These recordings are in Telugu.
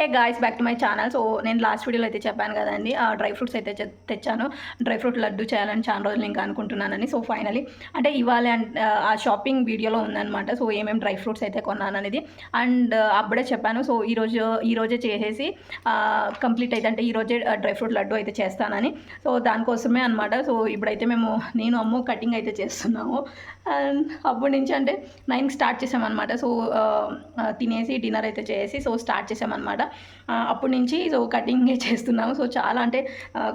Hey guys, back to my channel. So నేను లాస్ట్ వీడియోలో అయితే చెప్పాను కదండి, డ్రై ఫ్రూట్స్ అయితే తెచ్చాను. డ్రై ఫ్రూట్ లడ్డు చేయాలని చాలా రోజులు ఇంకా అనుకుంటున్నానని. సో ఫైనలీ అంటే ఇవాళ ఆ షాపింగ్ వీడియోలో ఉందన్నమాట. సో ఏమేమి డ్రై ఫ్రూట్స్ అయితే కొన్నాను అనేది అండ్ అప్పుడే చెప్పాను. సో ఈరోజే చేసేసి కంప్లీట్ అయితే అంటే ఈరోజే డ్రై ఫ్రూట్ లడ్డు అయితే చేస్తానని. సో దానికోసమే అనమాట. సో ఇప్పుడైతే నేను అమ్ము కటింగ్ అయితే చేస్తున్నాము. అండ్ అప్పటి నుంచి అంటే 9కి స్టార్ట్ చేసామన్నమాట. సో తినేసి డిన్నర్ అయితే చేసి సో స్టార్ట్ చేసామన్నమాట. అప్పటి నుంచి సో కటింగే చేస్తున్నాము. సో చాలా అంటే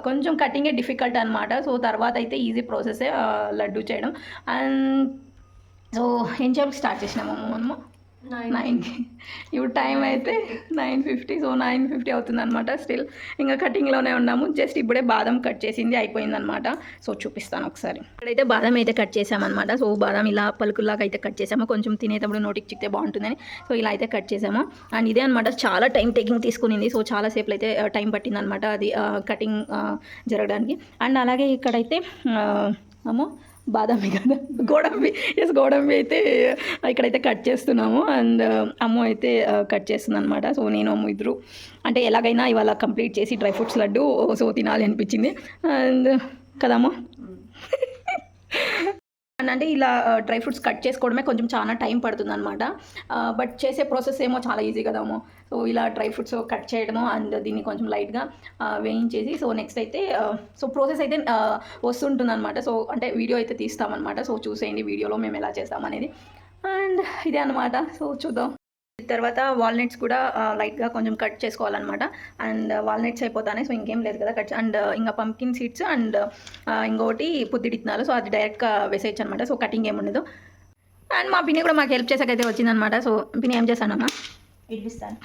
కొంచెం కటింగే డిఫికల్ట్ అనమాట. సో తర్వాత అయితే ఈజీ ప్రాసెసే లడ్డు చేయడం. అండ్ సో ఏం చేయాలి స్టార్ట్ చేసినాము మనము 9కి. ఇప్పుడు టైం అయితే 9:50. సో 9:50 అవుతుంది అనమాట. స్టిల్ ఇంకా కటింగ్లోనే ఉన్నాము. జస్ట్ ఇప్పుడే బాదం కట్ చేసింది అయిపోయిందనమాట. సో చూపిస్తాను ఒకసారి. ఇక్కడైతే బాదం అయితే కట్ చేసామన్నమాట. సో బాదం ఇలా పలుకుల్లాగా అయితే కట్ చేసాము. కొంచెం తినేటప్పుడు నోటికి చిక్కితే బాగుంటుందని సో ఇలా అయితే కట్ చేసాము. అండ్ ఇదే అనమాట చాలా టైం టేకింగ్ తీసుకునింది. సో చాలాసేపు అయితే టైం పట్టింది అనమాట అది కటింగ్ జరగడానికి. అండ్ అలాగే ఇక్కడైతే బాదామి కదా గోడంబి అయితే ఇక్కడైతే కట్ చేస్తున్నాము. అండ్ అమ్మ అయితే కట్ చేస్తుంది అనమాట. సో నేను అమ్మ ఇద్దరు అంటే ఎలాగైనా ఇవాళ కంప్లీట్ చేసి డ్రై ఫ్రూట్స్ లడ్డు సో తినాలి అనిపించింది. అండ్ కదమ్మా అండ్ అంటే ఇలా డ్రై ఫ్రూట్స్ కట్ చేసుకోవడమే కొంచెం చాలా టైం పడుతుంది అనమాట. బట్ చేసే ప్రాసెస్ ఏమో చాలా ఈజీ కదామో. సో ఇలా డ్రై ఫ్రూట్స్ కట్ చేయడము అండ్ దీన్ని కొంచెం లైట్గా వేయించేసి సో నెక్స్ట్ అయితే సో ప్రాసెస్ అయితే వస్తుంటుంది అనమాట. సో అంటే వీడియో అయితే తీస్తామన్నమాట. సో చూసేయండి వీడియోలో మేము ఎలా చేస్తామనేది. అండ్ ఇదే అనమాట. సో చూద్దాం. తర్వాత వాల్నట్స్ కూడా లైట్గా కొంచెం కట్ చేసుకోవాలన్నమాట. అండ్ వాల్నట్స్ అయిపోతానే సో ఇంకేం లేదు కదా కట్. అండ్ ఇంకా పంకిన్ సీడ్స్ అండ్ ఇంకొకటి పుద్దిడిత్నాలు. సో అది డైరెక్ట్గా వేసేయచ్చు అనమాట. సో కటింగ్ ఏముండదు. అండ్ మా పిన్ని కూడా మాకు హెల్ప్ చేసాకైతే వచ్చిందనమాట. సో పిన్ని ఏం చేస్తానమ్మా ఇడిపిస్తాను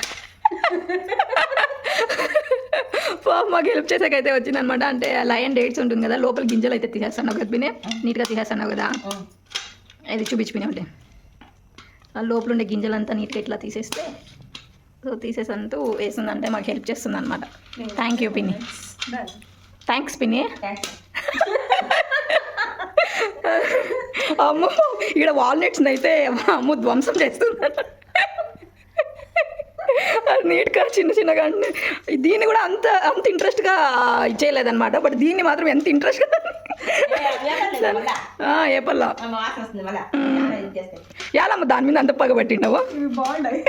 మాకు హెల్ప్ చేసాకైతే వచ్చిందనమాట. అంటే లయన్ డేట్స్ ఉంటుంది కదా లోపల గింజలు అయితే తీసేస్తాను కదా పిన్ని, నీట్గా తీసేస్తాను కదా. ఇది చూపించి పిన్ని ఒకటి లోపల ఉండే గింజలంతా నీట్గా ఇట్లా తీసేస్తే సో తీసేసంతూ వేస్తుందంటే మాకు హెల్ప్ చేస్తుంది అనమాట. థ్యాంక్ యూ పిన్ని. థ్యాంక్స్ పిన్ని. అమ్మ ఇక్కడ వాల్నట్స్ని అయితే అమ్మ ధ్వంసం చేస్తుంది నీట్గా చిన్నగా. దీన్ని కూడా అంత ఇంట్రెస్ట్గా ఇచ్చేయలేదన్నమాట. బట్ దీన్ని మాత్రం ఎంత ఇంట్రెస్ట్గా ఏ పల్లా యాలమ్మ దాని మీద అంత పగబట్టిండవు బాగుంటాయి.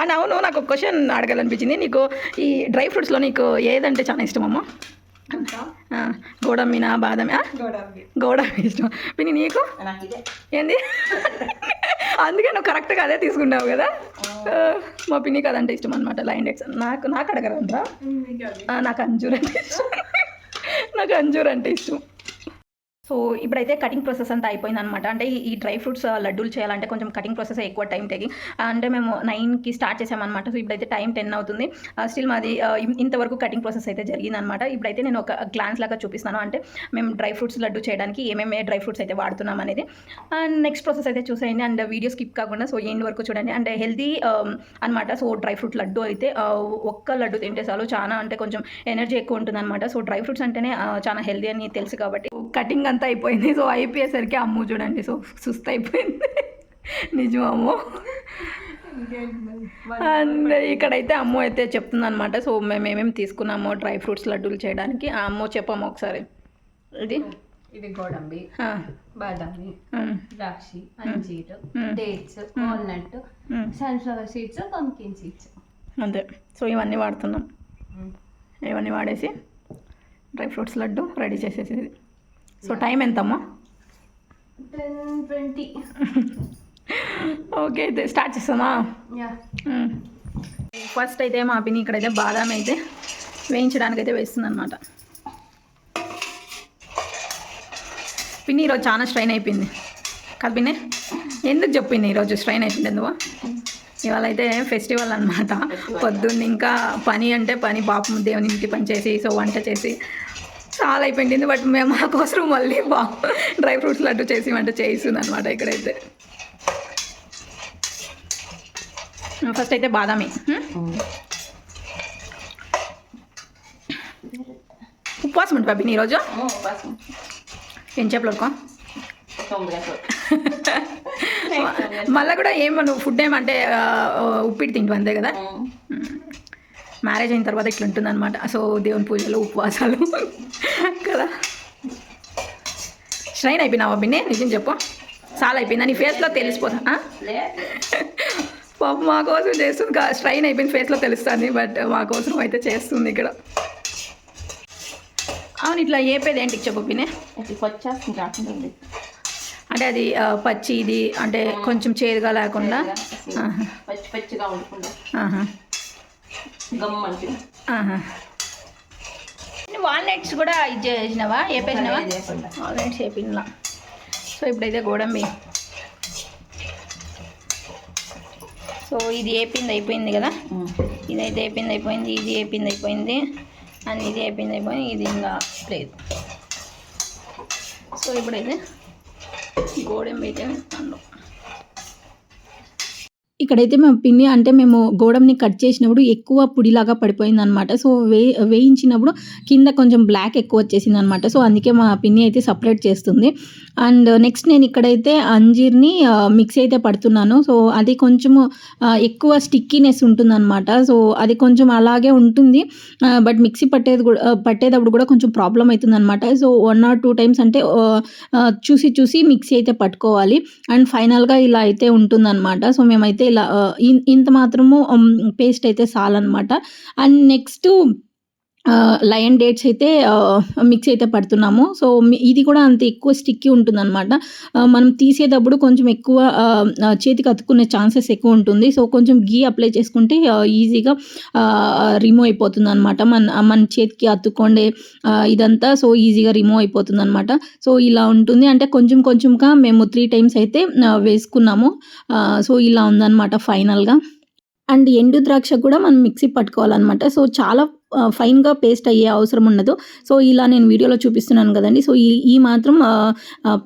అని అవును నాకు ఒక క్వశ్చన్ అడగాలనిపించింది. నీకు ఈ డ్రై ఫ్రూట్స్లో నీకు ఏదంటే చాలా ఇష్టమమ్మా? గోడంబినా బాదమే? గోడంబి ఇష్టం పిన్ని. నీకు ఏంది? అందుకే నువ్వు కరెక్ట్గా అదే తీసుకున్నావు కదా. మా పిన్నికి అదంటే ఇష్టం అనమాట. లైన్ డేట్స్ నాకు అడగరంటా. నాకు అంజూర్ అంటే ఇష్టం. సో ఇప్పుడైతే కటింగ్ ప్రాసెస్ అంతా అయిపోయింది అనమాట. అంటే ఈ డ్రై ఫ్రూట్స్ లడ్డూలు చేయాలంటే కొంచెం కటింగ్ ప్రాసెస్ ఎక్కువ టైం టేకింగ్. అంటే మేము 9కి స్టార్ట్ చేసామన్నమాట. సో ఇప్పుడైతే టైం 10 అవుతుంది. స్టిల్ మాది ఇంతవరకు కటింగ్ ప్రాసెస్ అయితే జరిగిందనమాట. ఇప్పుడైతే నేను ఒక గ్లాన్స్ లాగా చూపిస్తాను. అంటే మేము డ్రై ఫ్రూట్స్ లడ్డు చేయడానికి ఏమేమి డ్రై ఫ్రూట్స్ అయితే వాడుతున్నాం అనేది. అండ్ నెక్స్ట్ ప్రాసెస్ అయితే చూసేయండి. అండ్ వీడియో స్కిప్ కాకుండా సో ఎండ్ వరకు చూడండి. అంటే హెల్తీ అనమాట. సో డ్రై ఫ్రూట్ లడ్డు అయితే ఒక్క లడ్డు తింటే చాలు చాలా అంటే కొంచెం ఎనర్జీ ఎక్కువ ఉంటుంది అనమాట. సో డ్రై ఫ్రూట్స్ అంటేనే చాలా హెల్తీ అని తెలుసు కాబట్టి కటింగ్ అంతా అయిపోయింది. సో అయిపోయేసరికి అమ్ము చూడండి సో సుస్తు అయిపోయింది నిజం అమ్ము. అండ్ ఇక్కడైతే అమ్ము అయితే చెప్తుంది అనమాట. సో మేము ఏమేమి తీసుకున్నామో డ్రై ఫ్రూట్స్ లడ్డూలు చేయడానికి. అమ్ము చెప్పాము ఒకసారి. ఇది గోడంబి, బాదామి, ద్రాక్షి, అంజీరు, dates, walnut, sunflower seeds, pumpkin seeds అంతే. సో ఇవన్నీ వాడుతున్నాం. ఇవన్నీ వాడేసి డ్రై ఫ్రూట్స్ లడ్డు రెడీ చేసేసేది. సో టైం ఎంతమ్మా? 10:20. ఓకే అయితే స్టార్ట్ చేస్తామా? ఫస్ట్ అయితే మా పిన్ని ఇక్కడైతే బాదాం అయితే వేయించడానికి అయితే వేస్తుంది అనమాట. పిన్ని ఈరోజు చాలా స్ట్రైన్ అయిపోయింది కదా పిన్ని? ఎందుకు చెప్పింది ఈరోజు స్ట్రైన్ అయిపోయింది ఎందుకు? ఇవాళ అయితే ఫెస్టివల్ అనమాట. పొద్దున్న ఇంకా పని అంటే పని పాపం దేవుని ఇంటికి పని చేసి సో వంట చేసి చాలా అయిపోయింది. బట్ మేము మా కోసం మళ్ళీ డ్రై ఫ్రూట్స్ లడ్డు చేసి వంట చేయిస్తుంది అనమాట. ఇక్కడైతే ఫస్ట్ అయితే బాదామి ఉపవాసం ఉంటుంది బాబీ ఈరోజు. ఏం చెప్పలేక మళ్ళీ కూడా నువ్వు ఫుడ్ ఏమంటే ఉప్పిటి తింటావు అంతే కదా. మ్యారేజ్ అయిన తర్వాత ఇట్లా ఉంటుంది అనమాట. సో దేవుని పూజలు ఉపవాసాలు కదా. స్ట్రైన్ అయిపోయినావా బిన్నే, నిజం చెప్పు. చాలా అయిపోయిందా నీ ఫేస్లో తెలిసిపోతా. పాప మా కోసం చేస్తుంది, స్ట్రైన్ అయిపోయింది ఫేస్లో తెలుస్తుంది, బట్ మా కోసం అయితే చేస్తుంది ఇక్కడ. అవును, ఇట్లా ఏపేది ఏంటి చెప్పు బిన్నే. వచ్చేస్తుంది అంటే అది పచ్చి ఇది అంటే కొంచెం చేదుగా లేకుండా పచ్చి పచ్చిగా ఉండకుండా వాల్నట్స్ కూడా ఇది చేసినావా, వేపేసినావా? వాల్నట్స్ వేపినలా. సో ఇప్పుడైతే గోడంబి. సో ఇది అయిపోయింది కదా. ఇదైతే అయిపోయింది, ఇది అయిపోయింది, అండ్ ఇది అయిపోయింది, ఇది ఇంకా లేదు. సో ఇప్పుడైతే గోడంబి అయితే వేస్తాను. ఇక్కడైతే మేము పిండి అంటే మేము గోడంని కట్ చేసినప్పుడు ఎక్కువ పొడిలాగా పడిపోయింది అనమాట. సో వేయించినప్పుడు కింద కొంచెం బ్లాక్ ఎక్కువ వచ్చేసింది అనమాట. సో అందుకే మా పిన్ని అయితే సపరేట్ చేస్తుంది. అండ్ నెక్స్ట్ నేను ఇక్కడైతే అంజీర్ని మిక్సీ అయితే పడుతున్నాను. సో అది కొంచెము ఎక్కువ స్టిక్కీనెస్ ఉంటుందన్నమాట. సో అది కొంచెం అలాగే ఉంటుంది, బట్ మిక్సీ పట్టేటప్పుడు కూడా కొంచెం ప్రాబ్లం అవుతుంది అనమాట. సో 1 or 2 times అంటే చూసి మిక్సీ అయితే పట్టుకోవాలి. అండ్ ఫైనల్గా ఇలా అయితే ఉంటుందన్నమాట. సో మేమైతే ఇలా ఇంత మాత్రము పేస్ట్ అయితే చాలన్నమాట. అండ్ నెక్స్ట్ లయన్ డేట్స్ అయితే మిక్స్ అయితే పడుతున్నాము. సో ఇది కూడా అంత ఎక్కువ స్టిక్కీ ఉంటుందన్నమాట. మనం తీసేటప్పుడు కొంచెం ఎక్కువ చేతికి అతుక్కునే ఛాన్సెస్ ఎక్కువ ఉంటుంది. సో కొంచెం గీ అప్లై చేసుకుంటే ఈజీగా రిమూవ్ అయిపోతుంది అనమాట. మన చేతికి అతుక్కోండే ఇదంతా సో ఈజీగా రిమూవ్ అయిపోతుంది అనమాట. సో ఇలా ఉంటుంది, అంటే కొంచెంగా మేము 3 times అయితే వేసుకున్నాము. సో ఇలా ఉందన్నమాట ఫైనల్గా. అండ్ ఎండు ద్రాక్ష కూడా మనం మిక్సీ పట్టుకోవాలన్నమాట. సో చాలా ఫైన్గా పేస్ట్ అయ్యే అవసరం ఉండదు. సో ఇలా నేను వీడియోలో చూపిస్తున్నాను కదండి. సో ఈ మాత్రం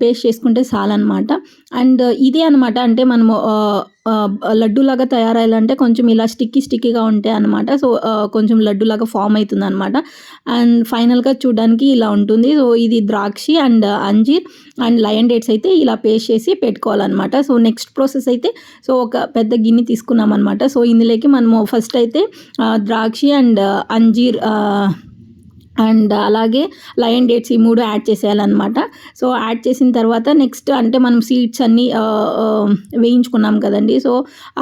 పేస్ట్ చేసుకుంటే చాలన్నమాట. అండ్ ఇదే అనమాట, అంటే మనము లడ్డూలాగా తయారయ్యాలంటే కొంచెం ఇలా స్టిక్కీగా ఉంటాయి అనమాట. సో కొంచెం లడ్డూలాగా ఫామ్ అవుతుంది అనమాట. అండ్ ఫైనల్గా చూడడానికి ఇలా ఉంటుంది. సో ఇది ద్రాక్షి అండ్ అంజీర్ అండ్ లయన్ డేట్స్ అయితే ఇలా పేస్ట్ చేసి పెట్టుకోవాలన్నమాట. సో నెక్స్ట్ ప్రాసెస్ అయితే సో ఒక పెద్ద గిన్నె తీసుకున్నాం అనమాట. సో ఇందులోకి మనము ఫస్ట్ అయితే ద్రాక్షి అండ్ అంజీర్ అండ్ అలాగే లయన్ డేట్స్ ఈ 3 యాడ్ చేసేయాలన్నమాట. సో యాడ్ చేసిన తర్వాత నెక్స్ట్ అంటే మనం సీడ్స్ అన్నీ వేయించుకున్నాం కదండి. సో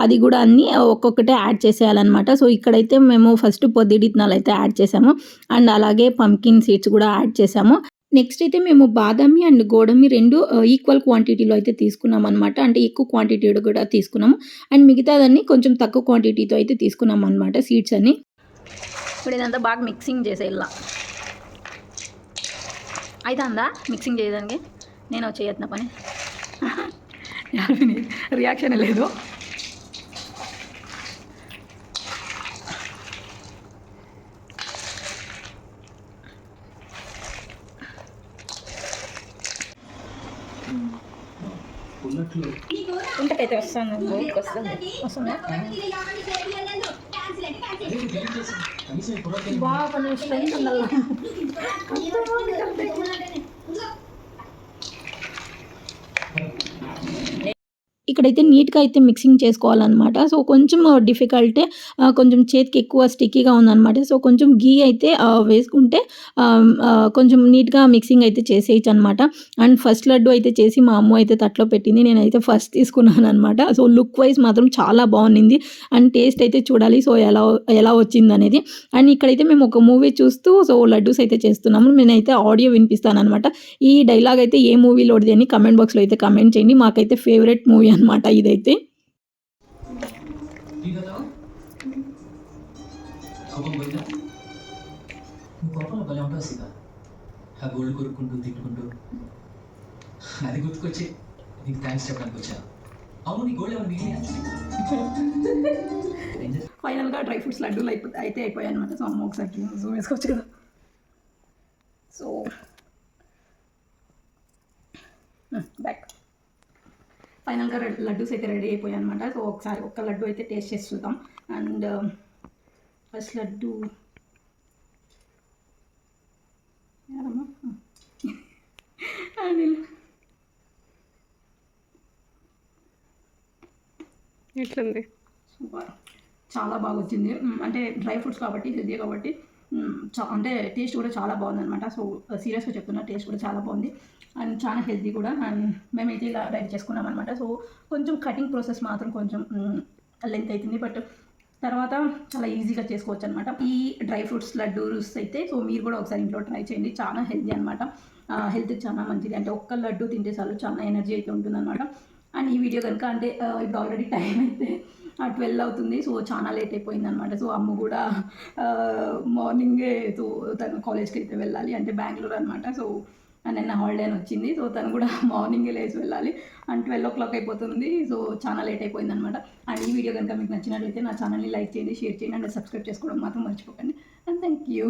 అది కూడా అన్నీ ఒక్కొక్కటే యాడ్ చేసేయాలన్నమాట. సో ఇక్కడైతే మేము ఫస్ట్ పొద్దుడిత్నాలు అయితే యాడ్ చేసాము, అండ్ అలాగే పంకిన్ సీడ్స్ కూడా యాడ్ చేసాము. నెక్స్ట్ అయితే మేము బాదామి అండ్ గోడంబి 2 ఈక్వల్ క్వాంటిటీలో అయితే తీసుకున్నాం అనమాట. అంటే ఎక్కువ క్వాంటిటీ కూడా తీసుకున్నాము, అండ్ మిగతాదన్నీ కొంచెం తక్కువ క్వాంటిటీతో అయితే తీసుకున్నాం అనమాట సీడ్స్ అన్ని. ఇప్పుడు ఇదంతా బాగా మిక్సింగ్ చేసేలా అయితే అందా మిక్సింగ్ చేయడానికి నేను చేయత్న పని రియాక్షన్ లేదు. ఇంతకైతే వస్తుంది. బాగా స్ట్రెంత్ ఉండాలి. ఇక్కడైతే నీట్గా అయితే మిక్సింగ్ చేసుకోవాలన్నమాట. సో కొంచెం డిఫికల్టే, కొంచెం చేతికి ఎక్కువ స్టిక్కీగా ఉందన్నమాట. సో కొంచెం గీ అయితే వేసుకుంటే కొంచెం నీట్గా మిక్సింగ్ అయితే చేసేయచ్చు అనమాట. అండ్ ఫస్ట్ లడ్డు అయితే చేసి మా అమ్మ అయితే తట్లో పెట్టింది, నేనైతే ఫస్ట్ తీసుకున్నాను అనమాట. సో లుక్ వైజ్ మాత్రం చాలా బాగుంది, అండ్ టేస్ట్ అయితే చూడాలి సో ఎలా వచ్చింది అనేది. అండ్ ఇక్కడైతే మేము ఒక మూవీ చూస్తూ సో లడ్డూస్ అయితే చేస్తున్నాము. నేనైతే ఆడియో వినిపిస్తాను అనమాట. ఈ డైలాగ్ అయితే ఏ మూవీలోది అని కమెంట్ బాక్స్లో అయితే కమెంట్ చేయండి. మాకైతే ఫేవరెట్ మూవీ అనమాట ఇదైతే. ఫైనల్గా డ్రై ఫ్రూట్స్ లడ్డూలు అయితే అయిపోయాయి అనమాట. సో అమ్మ ఒకసారి జూమ్ వేసుకోవచ్చు కదా. సో బ్యాక్ ఫైనల్గా లడ్డూస్ అయితే రెడీ అయిపోయాయి అనమాట. సో ఒకసారి ఒక్క లడ్డు అయితే టేస్ట్ చేసి చూద్దాం. అండ్ ఫస్ట్ లడ్డు ఎట్లుంది? సూపర్, చాలా బాగా వచ్చింది. అంటే డ్రై ఫ్రూట్స్ కాబట్టి హెల్తీ కాబట్టి అంటే టేస్ట్ కూడా చాలా బాగుందనమాట. సో సీరియస్గా చెప్తున్నా, టేస్ట్ కూడా చాలా బాగుంది అండ్ చాలా హెల్తీ కూడా. అండ్ మేమైతే ఇలా రెడీ చేసుకున్నాం అనమాట. సో కొంచెం కటింగ్ ప్రాసెస్ మాత్రం కొంచెం లెంత్ అవుతుంది, బట్ తర్వాత చాలా ఈజీగా చేసుకోవచ్చు అనమాట. ఈ డ్రై ఫ్రూట్స్ లడ్డూస్ అయితే సో మీరు కూడా ఒకసారి ఇంట్లో ట్రై చేయండి, చాలా హెల్తీ అనమాట. హెల్త్కి చాలా మంచిది. అంటే ఒక్క లడ్డు తింటే చాలు, చాలా ఎనర్జీ అయితే ఉంటుందన్నమాట. అండ్ ఈ వీడియో కనుక అంటే ఇప్పుడు ఆల్రెడీ టైం అయితే 12 అవుతుంది. సో చాలా లేట్ అయిపోయింది అనమాట. సో అమ్మ కూడా మార్నింగే సో తను కాలేజ్కి అయితే వెళ్ళాలి, అంటే బెంగళూరు అనమాట. సో నిన్న హాలిడే అని వచ్చింది. సో తను కూడా మార్నింగే లేచి వెళ్ళాలి అండ్ 12 అయిపోతుంది. సో చాలా లేట్ అయిపోయింది అనమాట. అండ్ ఈ వీడియో కనుక మీకు నచ్చినట్లయితే నా ఛానల్ని లైక్ చేయండి, షేర్ చేయండి అండ్ సబ్స్క్రైబ్ చేసుకోవడం మాత్రం మర్చిపోకండి. And thank you.